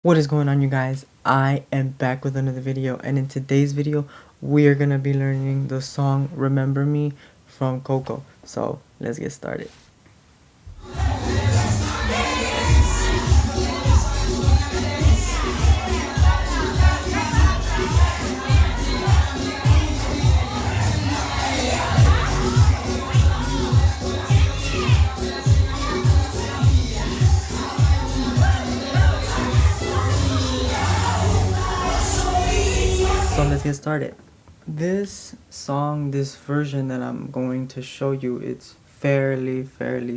What is going on, you guys? I am back with another video, and in today's video we are gonna be learning the song Remember Me from Coco. So let's get started. So let's get started. This song, this version that I'm going to show you, it's fairly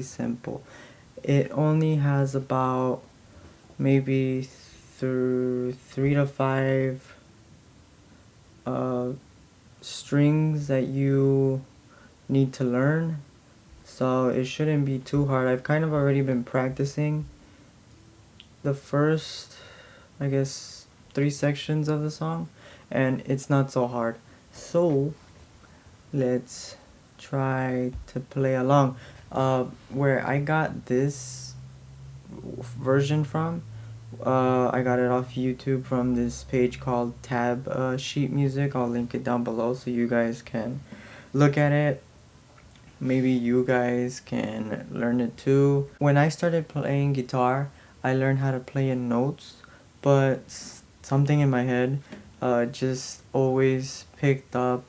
simple. It only has about maybe through 3 to 5 strings that you need to learn, so it shouldn't be too hard. I've kind of already been practicing the first, I guess, 3 sections of the song, and it's not so hard. So let's try to play along. Where I got this version from, I got it off YouTube from this page called Tab Sheet Music. I'll link it down below so you guys can look at it. Maybe you guys can learn it too. When I started playing guitar, I learned how to play in notes, but something in my head just always picked up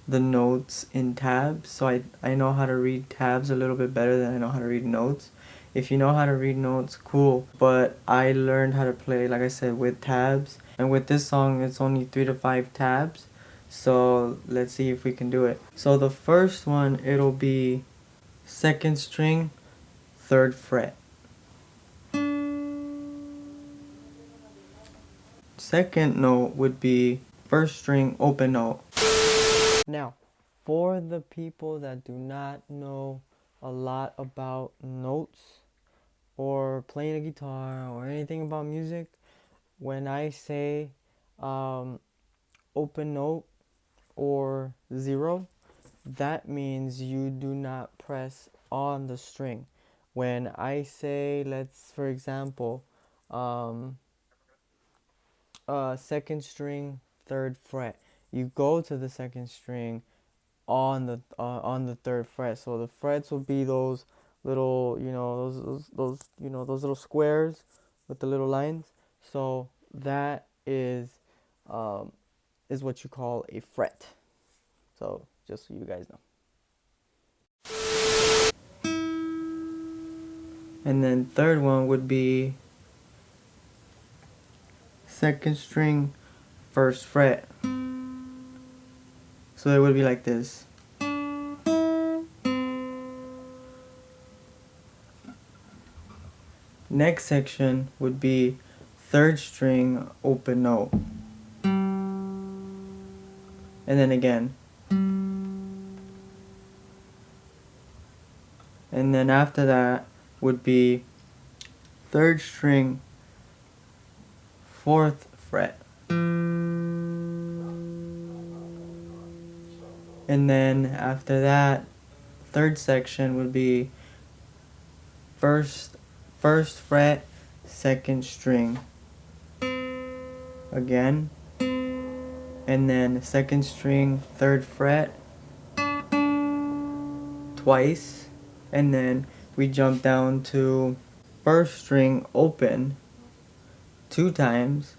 the notes in tabs. So I know how to read tabs a little bit better than I know how to read notes. If you know how to read notes, cool. But I learned how to play, like I said, with tabs. And with this song, it's only 3 to 5 tabs. So let's see if we can do it. So the first one, it'll be 2nd string, 3rd fret. Second note would be 1st string, open note. Now, for the people that do not know a lot about notes or playing a guitar or anything about music, when I say open note or 0, that means you do not press on the string. When I say, let's for example, 2nd string, 3rd fret, you go to the 2nd string on the 3rd fret. So the frets will be those little, those little squares with the little lines. So that is what you call a fret. So just so you guys know. And then third one would be 2nd string, 1st fret. So it would be like this. Next section would be 3rd string, open note. And then again. And then after that would be 3rd string, 4th fret. And then after that, 3rd section would be first fret, 2nd string. Again. And then 2nd string, 3rd fret. Twice. And then we jump down to 1st string, open 2 times.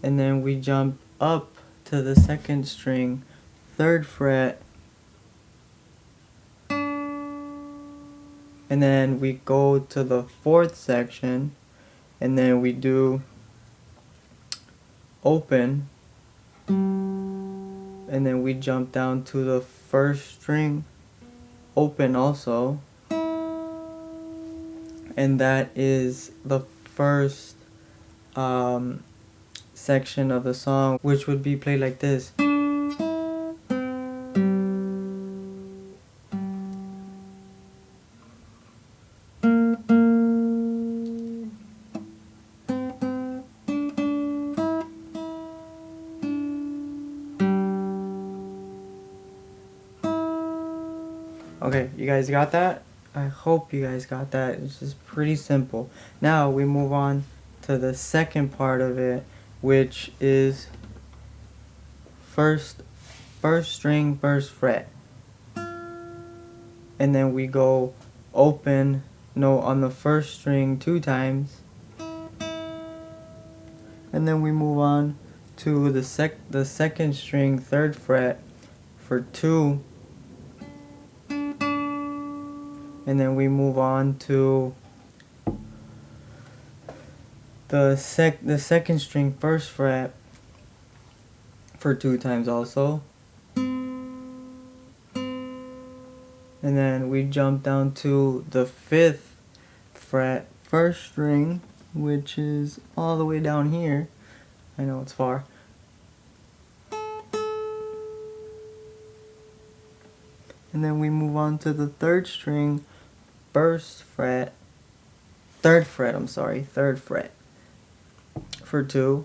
And then we jump up to the 2nd string, 3rd fret. And then we go to the 4th section, and then we do open, and then we jump down to the 1st string, open also, and that is the first section of the song, which would be played like this. Okay, you guys got that? I hope you guys got that. It's just pretty simple. Now we move on to the second part of it, which is first string, first fret. And then we go open note on the first string 2 times. And then we move on to the second string, 3rd fret for 2. And then we move on to the second string, 1st fret for 2 times also. And then we jump down to the 5th fret, 1st string, which is all the way down here. I know it's far. And then we move on to the 3rd string, 1st fret, 3rd fret, 3rd fret for 2.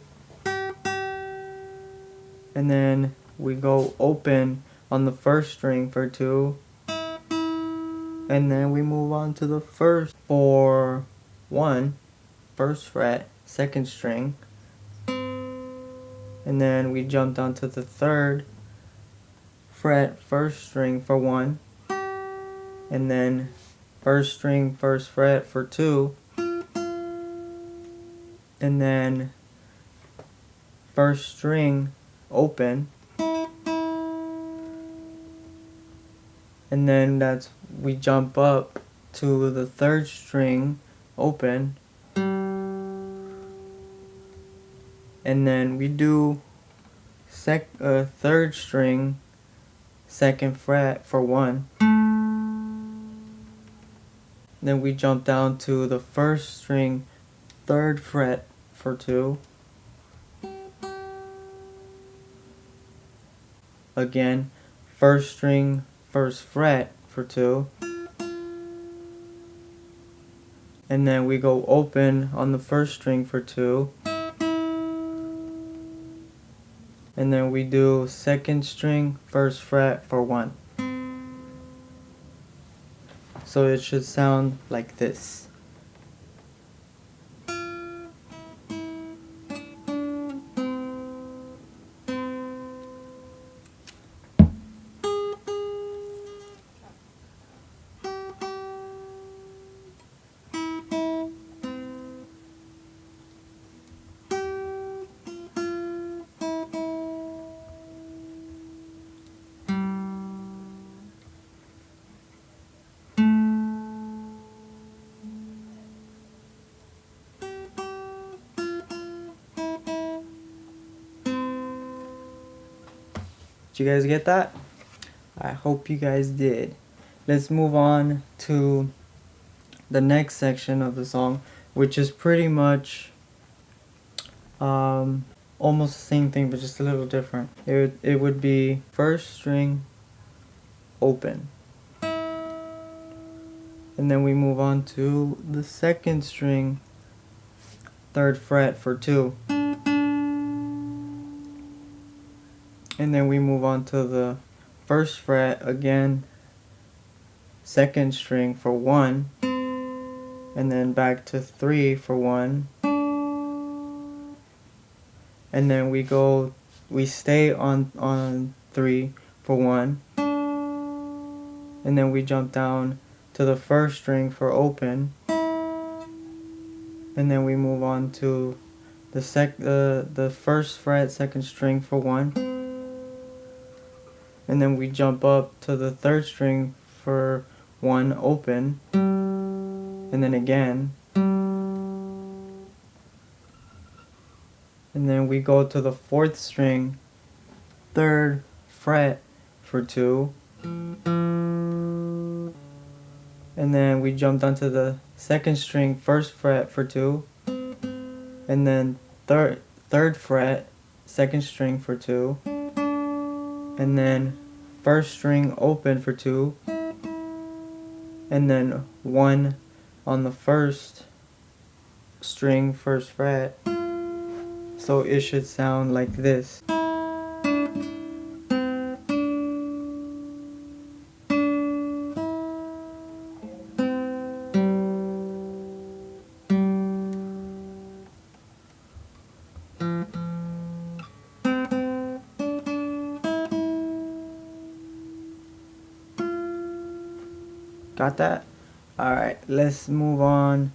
And then we go open on the 1st string for 2. And then we move on to the 1st for 1, 1st fret, 2nd string. And then we jump down to the 3rd fret, 1st string for 1. And then 1st string, 1st fret for 2. And then 1st string open. And then we jump up to the 3rd string open. And then we do 3rd string, 2nd fret for 1. Then we jump down to the 1st string, 3rd fret for 2. Again, 1st string, 1st fret for 2. And then we go open on the 1st string for 2. And then we do 2nd string, 1st fret for 1. So it should sound like this. Did you guys get that? I hope you guys did. Let's move on to the next section of the song, which is pretty much almost the same thing, but just a little different. It would be 1st string open. And then we move on to the 2nd string, 3rd fret for 2. And then we move on to the 1st fret again, 2nd string for 1. And then back to 3 for 1. And then we stay on 3 for 1. And then we jump down to the 1st string for open. And then we move on to the 1st fret, 2nd string for 1. And then we jump up to the 3rd string for 1 open. And then again. And then we go to the 4th string, 3rd fret for 2. And then we jump down to the 2nd string, 1st fret for 2. And then 3rd fret, 2nd string for 2. And then 1st string open for 2. And then 1 on the 1st string, 1st fret. So it should sound like this. Got that? Alright, let's move on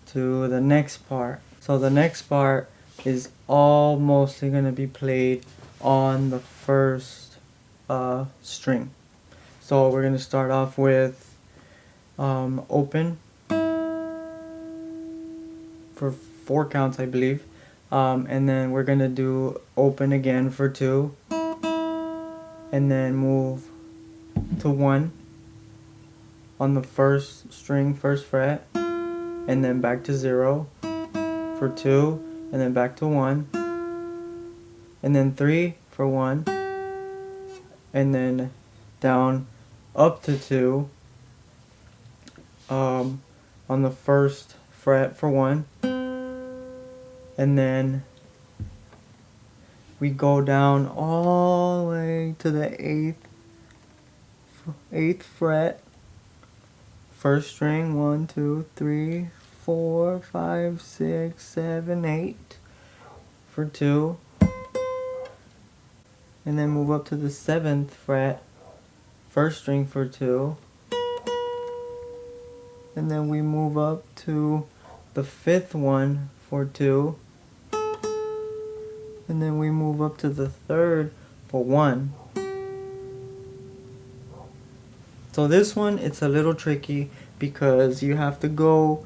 to the next part. So the next part is all mostly going to be played on the first string. So we're going to start off with open for 4 counts, I believe. And then we're going to do open again for 2. And then move to 1 on the first string, first fret. And then back to 0 for 2. And then back to 1. And then 3 for 1. And then down up to 2 on the first fret for 1. And then we go down all the way to the 8th fret, first string, 1, 2, 3, 4, 5, 6, 7, 8 for 2. And then move up to the 7th fret, first string for 2. And then we move up to the 5th one for 2. And then we move up to the 3rd for 1. So this one, it's a little tricky because you have to go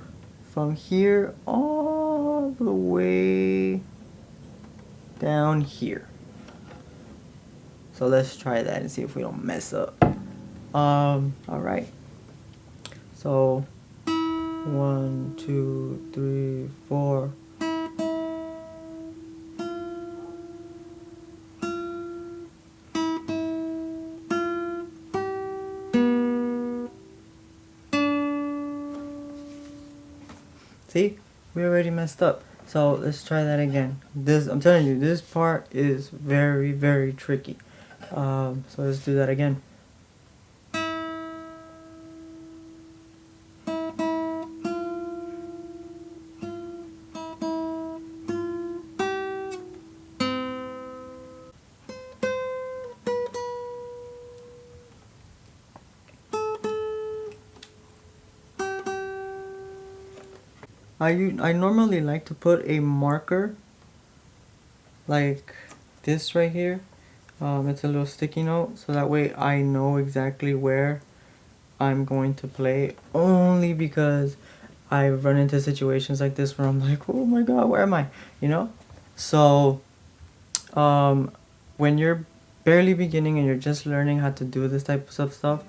from here all the way down here. So let's try that and see if we don't mess up. Alright. So 1, 2, 3, 4. See, we already messed up. So let's try that again. This, I'm telling you, this part is very, very tricky. So let's do that again. I normally like to put a marker like this right here. It's a little sticky note, so that way I know exactly where I'm going to play, only because I've run into situations like this where I'm like, oh my god, where am I? You know? So when you're barely beginning and you're just learning how to do this type of stuff,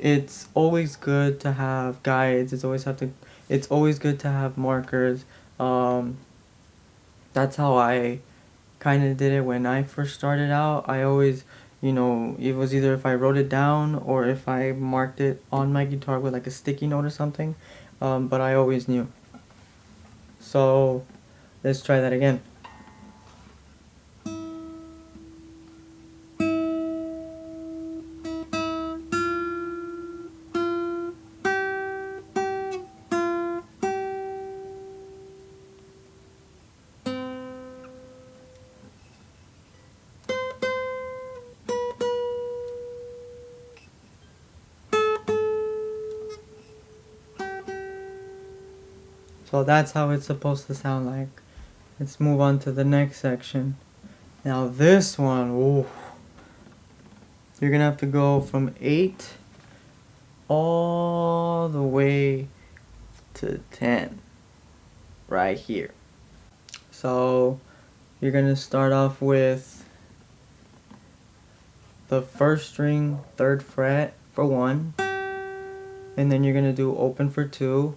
it's always good to have guides. It's always good to have markers. That's how I kind of did it when I first started out. I always, you know, it was either if I wrote it down or if I marked it on my guitar with like a sticky note or something. But I always knew. So let's try that again. So that's how it's supposed to sound like. Let's move on to the next section. Now this one, ooh, you're gonna have to go from 8 all the way to 10 right here. So you're gonna start off with the first string, 3rd fret for 1, and then you're gonna do open for 2,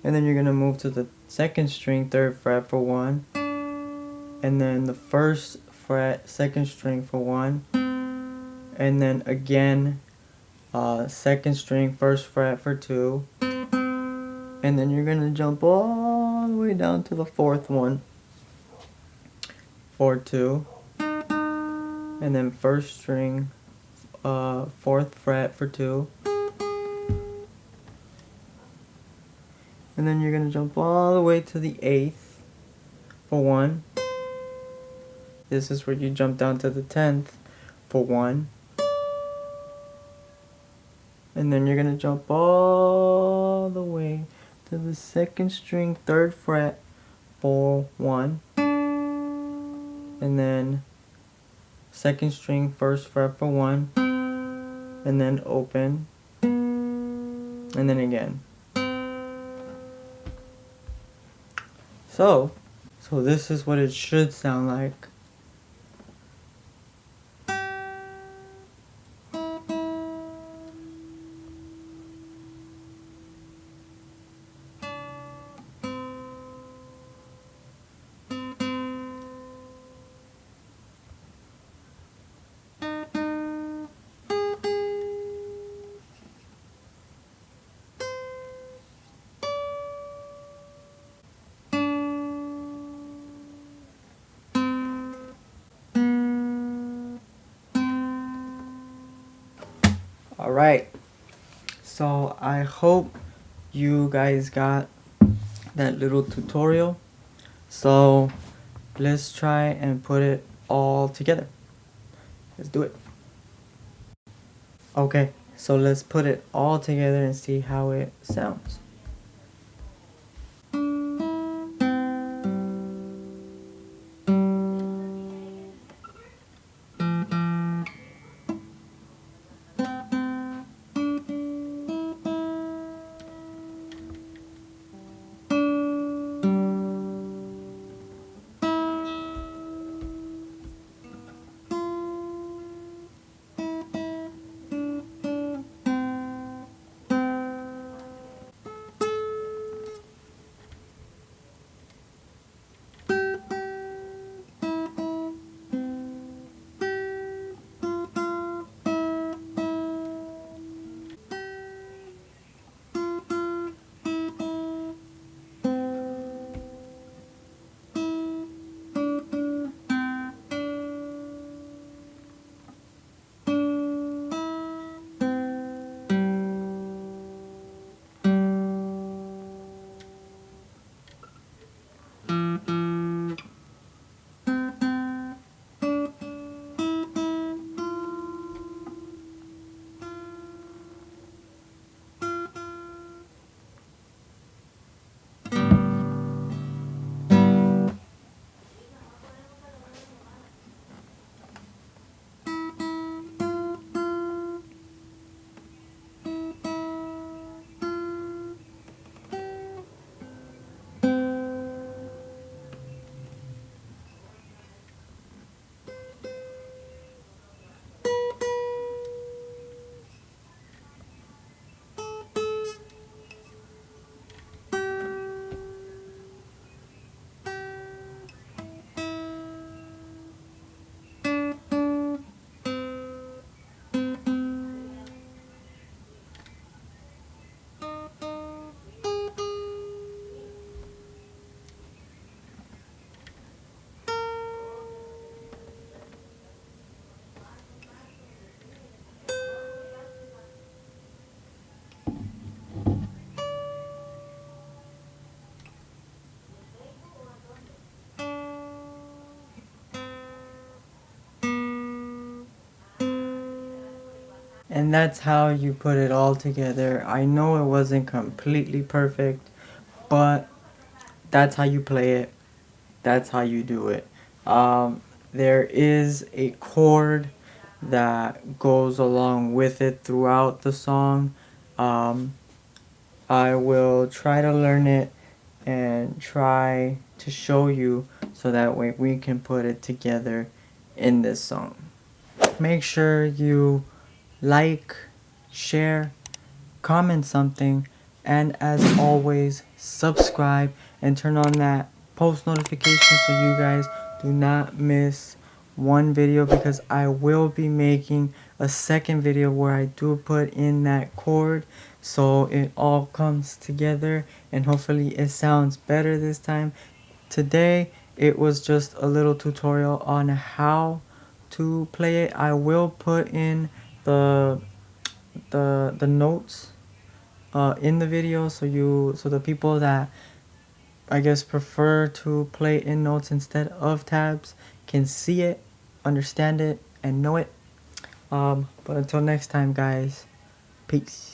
and then you're gonna move to the 2nd string, 3rd fret for 1, and then the 1st fret, 2nd string for 1, and then again 2nd string, 1st fret for 2, and then you're gonna jump all the way down to the 4th one for 2, and then 1st string, 4th fret for 2, and then you're gonna jump all the way to the 8th for 1. This is where you jump down to the 10th for 1, And then you're gonna jump all the way to the second string, 3rd fret for 1. And then second string, 1st fret for 1. And then open. And then again. So this is what it should sound like. Alright, so I hope you guys got that little tutorial. So let's try and put it all together. Let's do it. Okay, so let's put it all together and see how it sounds. And that's how you put it all together. I know it wasn't completely perfect, but that's how you play it. That's how you do it. There is a chord that goes along with it throughout the song. I will try to learn it and try to show you so that way we can put it together in this song. Make sure you like, share, comment something, and as always, subscribe and turn on that post notification so you guys do not miss one video, because I will be making a second video where I do put in that chord so it all comes together and hopefully it sounds better this time. Today it was just a little tutorial on how to play it. I will put in the notes in the video so the people that I guess prefer to play in notes instead of tabs can see it, understand it, and know it. But until next time, guys, Peace.